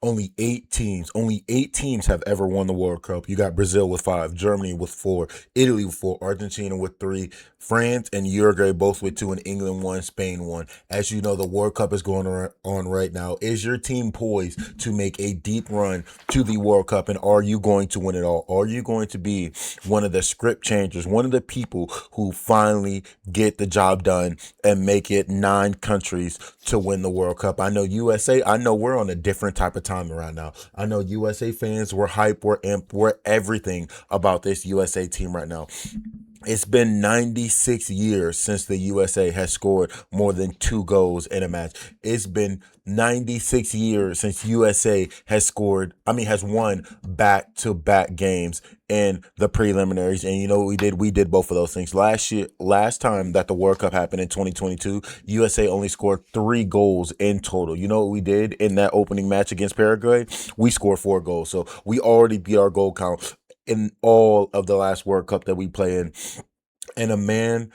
Only eight teams have ever won the World Cup. You got Brazil with 5, Germany with 4, Italy with 4, Argentina with 3, France and Uruguay both with 2, and England 1, Spain 1. As you know, the World Cup is going on right now. Is your team poised to make a deep run to the World Cup, and are you going to win it all? Are you going to be one of the script changers, one of the people who finally get the job done and make it 9 countries to win the World Cup? I know USA, I know we're on a different type of time right now. I know USA fans, we're hype, we're imp, we're everything about this USA team right now. It's been 96 years since the USA has scored more than 2 goals in a match. It's been 96 years since USA has won back-to-back games in the preliminaries. And you know what we did? We did both of those things. Last time that the World Cup happened in 2022, USA only scored 3 goals in total. You know what we did in that opening match against Paraguay? We scored 4 goals. So we already beat our goal count in all of the last World Cup that we play in. And a man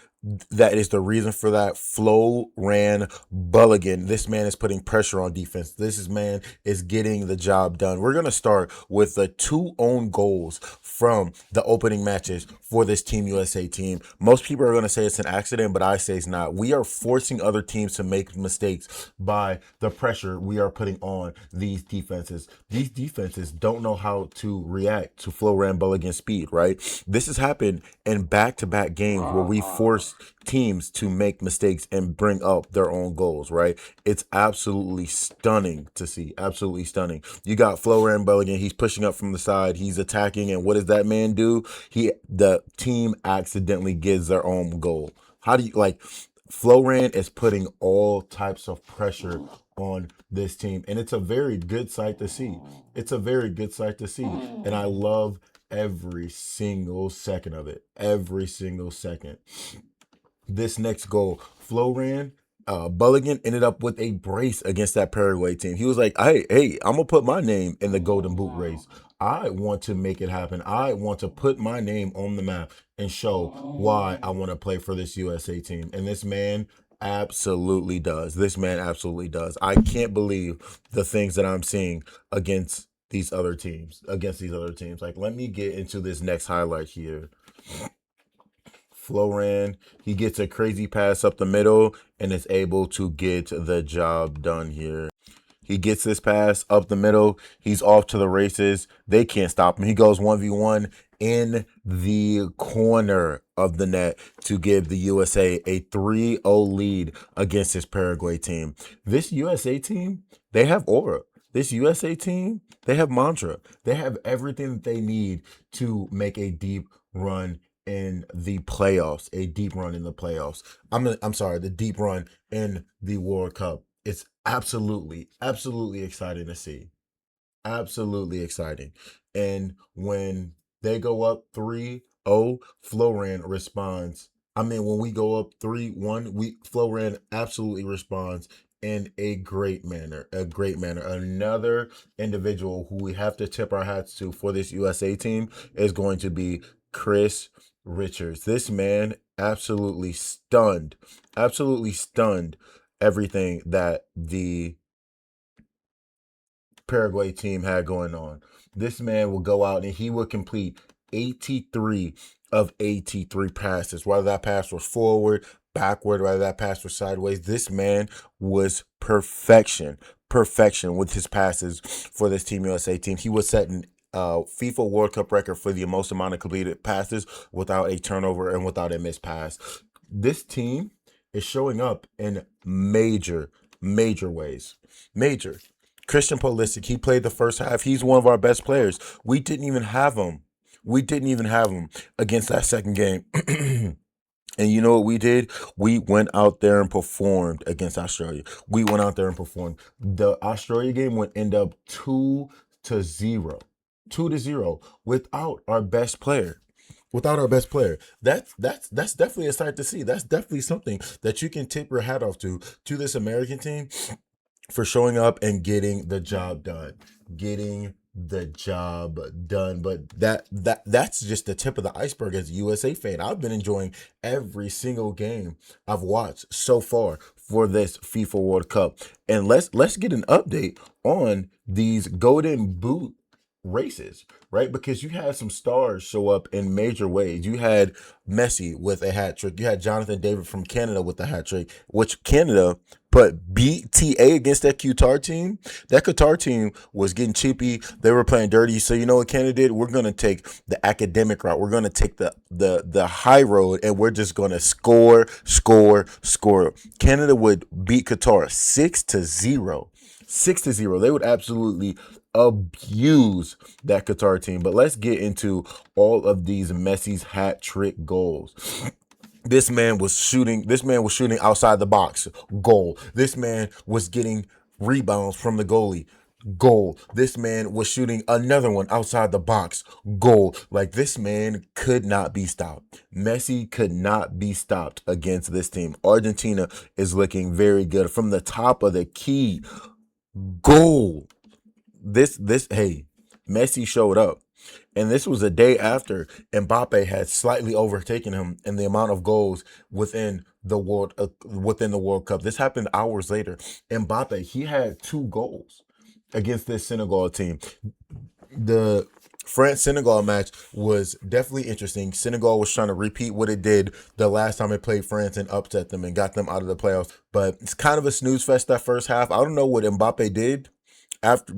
that is the reason for that, Floran Bulligan. This man is putting pressure on defense. This man is getting the job done. We're going to start with the 2 own goals from the opening matches for this Team USA team. Most people are going to say it's an accident, but I say it's not. We are forcing other teams to make mistakes by the pressure we are putting on these defenses. These defenses don't know how to react to Floran Bulligan's speed, right? This has happened in back-to-back games where we force teams to make mistakes and bring up their own goals, right? It's absolutely stunning to see. Absolutely stunning. You got Floran Belligan. He's pushing up from the side. He's attacking. And what does that man do? The team accidentally gets their own goal. How do you Floran is putting all types of pressure on this team, and it's a very good sight to see. It's a very good sight to see, and I love every single second of it. Every single second. This next goal, Floran Bulligan ended up with a brace against that Paraguay team. He was like, hey, I'm gonna put my name in the Golden Boot race. I want to make it happen. I want to put my name on the map and show why I want to play for this USA team. And this man absolutely does. This man absolutely does. I can't believe the things that I'm seeing against these other teams. Like, let me get into this next highlight here. Floran, he gets a crazy pass up the middle and is able to get the job done here. He gets this pass up the middle. He's off to the races. They can't stop him. He goes 1v1 in the corner of the net to give the USA a 3-0 lead against this Paraguay team. This USA team, they have aura. This USA team, they have mantra. They have everything that they need to make a deep run in the playoffs. I'm sorry, the deep run in the World Cup. It's absolutely exciting to see. Absolutely exciting. And when they go up 3-0, Floran responds. I mean, when we go up 3-1, Floran absolutely responds in a great manner. A great manner. Another individual who we have to tip our hats to for this USA team is going to be Chris Richards. This man absolutely stunned everything that the Paraguay team had going on. This man will go out and he will complete 83 of 83 passes, whether that pass was forward, backward, whether that pass was sideways. This man was perfection with his passes for this Team USA team. He was setting FIFA World Cup record for the most amount of completed passes without a turnover and without a missed pass. This team is showing up in major ways. Major. Christian Pulisic, he played the first half. He's one of our best players. We didn't even have him. Against that second game. And you know what we did? We went out there and performed against Australia. The Australia game would end up 2-0. 2-0 without our best player. That's definitely a sight to see. That's definitely something that you can tip your hat off to this American team for showing up and getting the job done. But that's just the tip of the iceberg as a USA fan. I've been enjoying every single game I've watched so far for this FIFA World Cup. And let's get an update on these Golden Boot races, right? Because you had some stars show up in major ways. You had Messi with a hat trick. You had Jonathan David from Canada with a hat trick, which Canada put BTA against that Qatar team. That Qatar team was getting cheapy. They were playing dirty. So you know what Canada did? We're gonna take the academic route. We're gonna take the high road, and we're just gonna score, score, score. Canada would beat Qatar 6-0. 6-0. They would absolutely abuse that Qatar team. But let's get into all of these Messi's hat trick goals. This man was shooting. This man was shooting outside the box. Goal. This man was getting rebounds from the goalie. Goal. This man was shooting another one outside the box. Goal. Like, this man could not be stopped. Messi could not be stopped against this team. Argentina is looking very good from the top of the key. Goal. Hey, Messi showed up. And this was a day after Mbappe had slightly overtaken him in the amount of goals within the World Cup. This happened hours later. Mbappe, he had 2 goals against this Senegal team. The France-Senegal match was definitely interesting. Senegal was trying to repeat what it did the last time it played France and upset them and got them out of the playoffs. But it's kind of a snooze fest that first half. I don't know what Mbappe did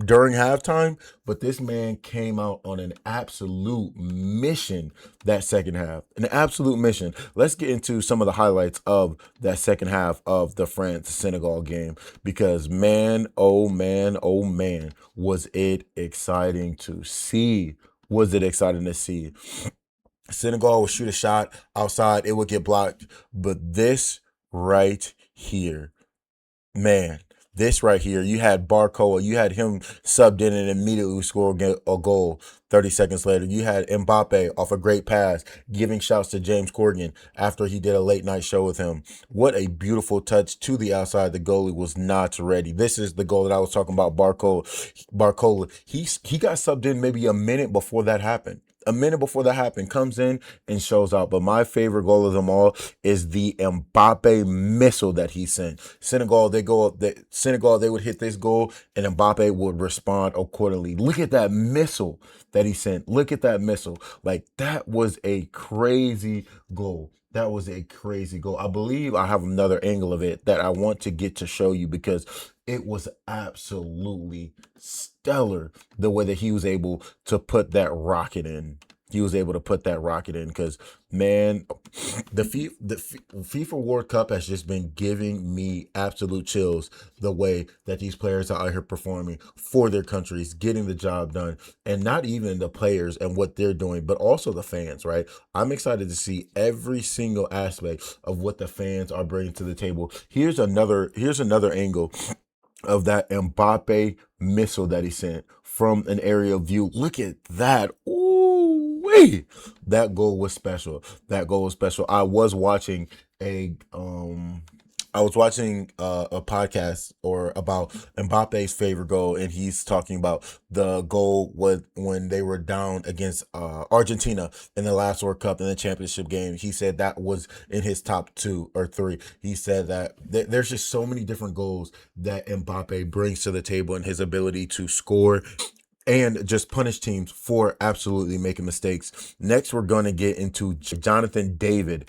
during halftime, but this man came out on an absolute mission that second half. An absolute mission. Let's get into some of the highlights of that second half of the France-Senegal game, because man, oh man, oh man, was it exciting to see. Was it exciting to see? Senegal would shoot a shot outside, it would get blocked, but this right here, man, this right here, you had Barcola, you had him subbed in and immediately scored a goal 30 seconds later. You had Mbappe off a great pass, giving shouts to James Corrigan after he did a late night show with him. What a beautiful touch to the outside. The goalie was not ready. This is the goal that I was talking about, Barcola. He got subbed in maybe a minute before that happened. A minute before that happened, comes in and shows out. But my favorite goal of them all is the Mbappe missile that he sent. Senegal, they would hit this goal and Mbappe would respond accordingly. Look at that missile that he sent. Look at that missile. Like, that was a crazy goal. That was a crazy goal. I believe I have another angle of it that I want to get to show you, because it was absolutely stellar the way that he was able to put that rocket in. He was able to put that rocket in because, man, the FIFA World Cup has just been giving me absolute chills the way that these players are out here performing for their countries, getting the job done, and not even the players and what they're doing, but also the fans, right? I'm excited to see every single aspect of what the fans are bringing to the table. Here's another angle of that Mbappe missile that he sent from an aerial view. Look at that. Ooh, wee. That goal was special. That goal was special. A I was watching a podcast or about Mbappe's favorite goal, and he's talking about the goal when they were down against Argentina in the last World Cup in the championship game. He said that was in his top 2 or 3. He said that there's just so many different goals that Mbappe brings to the table, and his ability to score and just punish teams for absolutely making mistakes. Next, we're going to get into Jonathan David,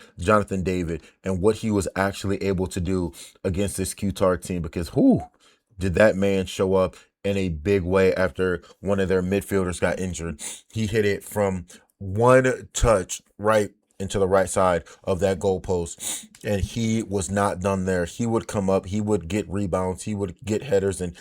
and what he was actually able to do against this Qatar team, because did that man show up in a big way after one of their midfielders got injured. He hit it from one touch right into the right side of that goalpost, and he was not done there. He would come up, he would get rebounds, he would get headers, and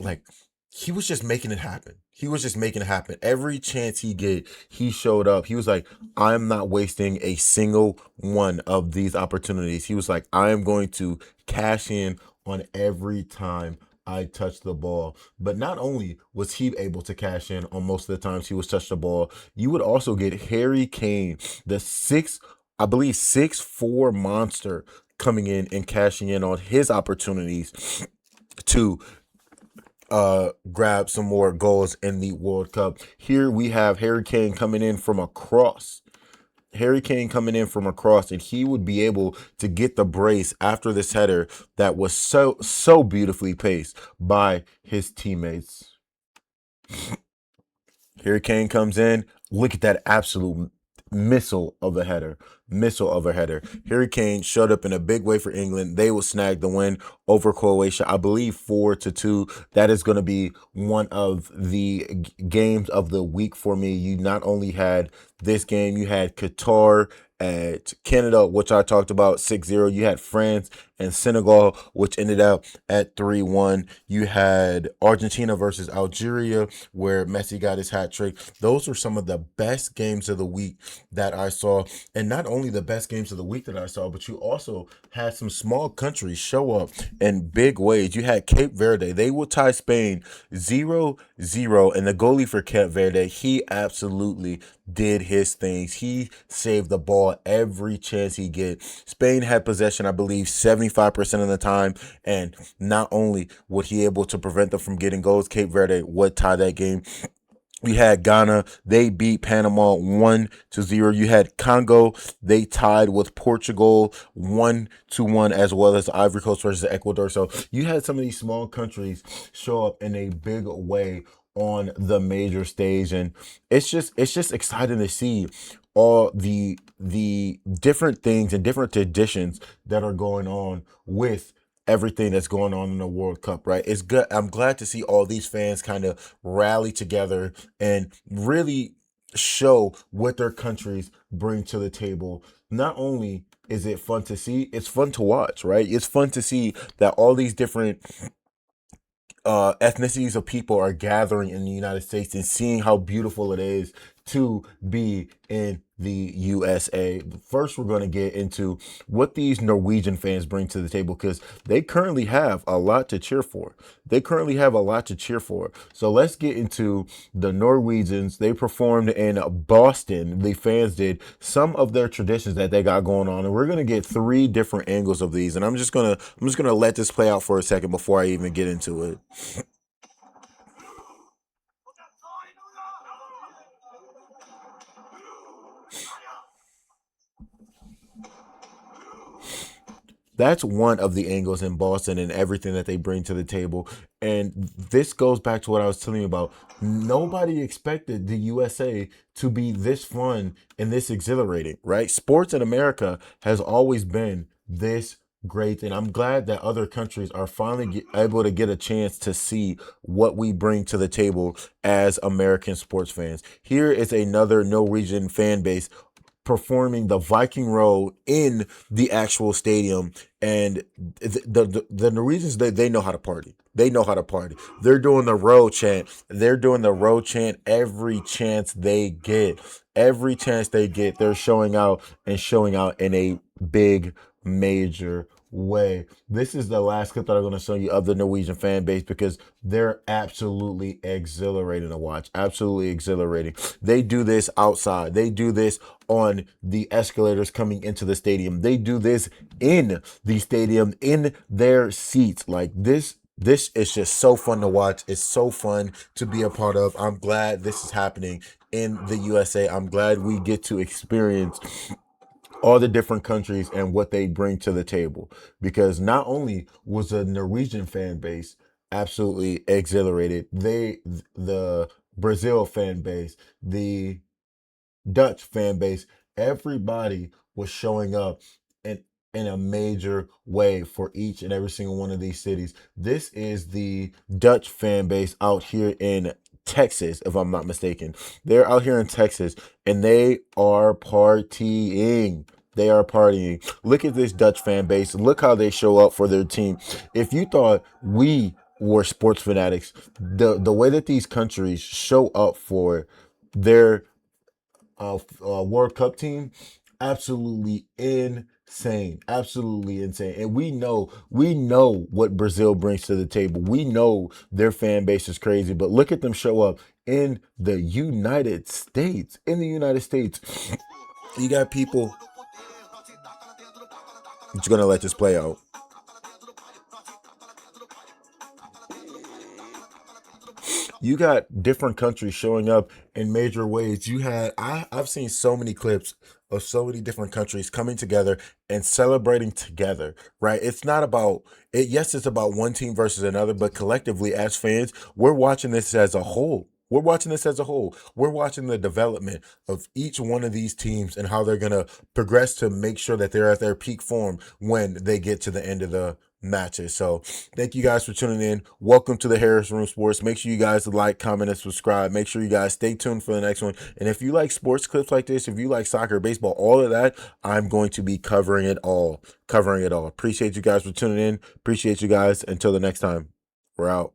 like, he was just making it happen. He was just making it happen. Every chance he showed up. He was like, I'm not wasting a single one of these opportunities. He was like, I am going to cash in on every time I touch the ball. But not only was he able to cash in on most of the times he was touched the ball, you would also get Harry Kane, the 6'4" monster, coming in and cashing in on his opportunities to grab some more goals in the World Cup. Here we have Harry Kane coming in from a cross, Harry Kane coming in from across, and he would be able to get the brace after this header that was so beautifully paced by his teammates. Harry Kane comes in. Look at that absolute missile of a header. Missile of a header. Harry Kane showed up in a big way for England. They will snag the win over Croatia. I believe 4-2. That is going to be one of the games of the week for me. You not only had this game, you had Qatar at Canada, which I talked about 6-0. You had France and Senegal, which ended up at 3-1. You had Argentina versus Algeria, where Messi got his hat trick. Those were some of the best games of the week that I saw. And not only the best games of the week that I saw, but you also had some small countries show up in big ways. You had Cape Verde. They will tie Spain 0-0. And the goalie for Cape Verde, he absolutely did his things. He saved the ball every chance he get. Spain had possession, I believe, 75% of the time. And not only would he able to prevent them from getting goals, Cape Verde would tie that game. You had Ghana, they beat Panama 1-0. You had Congo, they tied with Portugal 1-1, as well as Ivory Coast versus Ecuador. So you had some of these small countries show up in a big way on the major stage, and it's just exciting to see all the different things and different traditions that are going on with everything that's going on in the World Cup, right? It's good. I'm glad to see all these fans kind of rally together and really show what their countries bring to the table. Not only is it fun to see, it's fun to watch, right? It's fun to see that all these different ethnicities of people are gathering in the United States and seeing how beautiful it is to be in the USA. First, we're going to get into what these Norwegian fans bring to the table because they currently have a lot to cheer for. They currently have a lot to cheer for. So let's get into the Norwegians. They performed in Boston. The fans did some of their traditions that they got going on, and we're going to get three different angles of these. And I'm just gonna let this play out for a second before I even get into it. That's one of the angles in Boston and everything that they bring to the table. And this goes back to what I was telling you about. Nobody expected the USA to be this fun and this exhilarating, right? Sports in America has always been this great. And I'm glad that other countries are finally able to get a chance to see what we bring to the table as American sports fans. Here is another Norwegian fan base performing the Viking Road in the actual stadium. And the Norwegians, they know how to party. They know how to party. They're doing the road chant. They're doing the road chant every chance they get. Every chance they get, they're showing out and showing out in a big, major way. This is the last clip that I'm going to show you of the Norwegian fan base because they're absolutely exhilarating to watch. Absolutely exhilarating. They do this outside. They do this on the escalators coming into the stadium. They do this in the stadium in their seats. Like this is just so fun to watch. It's so fun to be a part of. I'm glad this is happening in the USA. I'm glad we get to experience all the different countries and what they bring to the table. Because not only was the Norwegian fan base absolutely exhilarated, the Brazil fan base, the Dutch fan base, everybody was showing up in in a major way for each and every single one of these cities. This is the Dutch fan base out here in Texas, if I'm not mistaken. They're out here in Texas and they are partying. They are partying. Look at this Dutch fan base. Look how they show up for their team. If you thought we were sports fanatics, the way that these countries show up for their World Cup team, absolutely insane, absolutely insane. And we know what Brazil brings to the table. We know their fan base is crazy, but look at them show up in the United States. In the United States, you got people. I'm just gonna let this play out. You got different countries showing up in major ways. I've seen so many clips of so many different countries coming together and celebrating together, right? It's not about it. Yes, it's about one team versus another, but collectively as fans, we're watching this as a whole. We're watching this as a whole. We're watching the development of each one of these teams and how they're going to progress to make sure that they're at their peak form when they get to the end of the matches. So thank you guys for tuning in. Welcome to the Harris Room Sports. Make sure you guys like, comment, and subscribe. Make sure you guys stay tuned for the next one. And if you like sports clips like this, if you like soccer, baseball, all of that, I'm going to be covering it all. Covering it all. Appreciate you guys for tuning in. Appreciate you guys. Until the next time, we're out.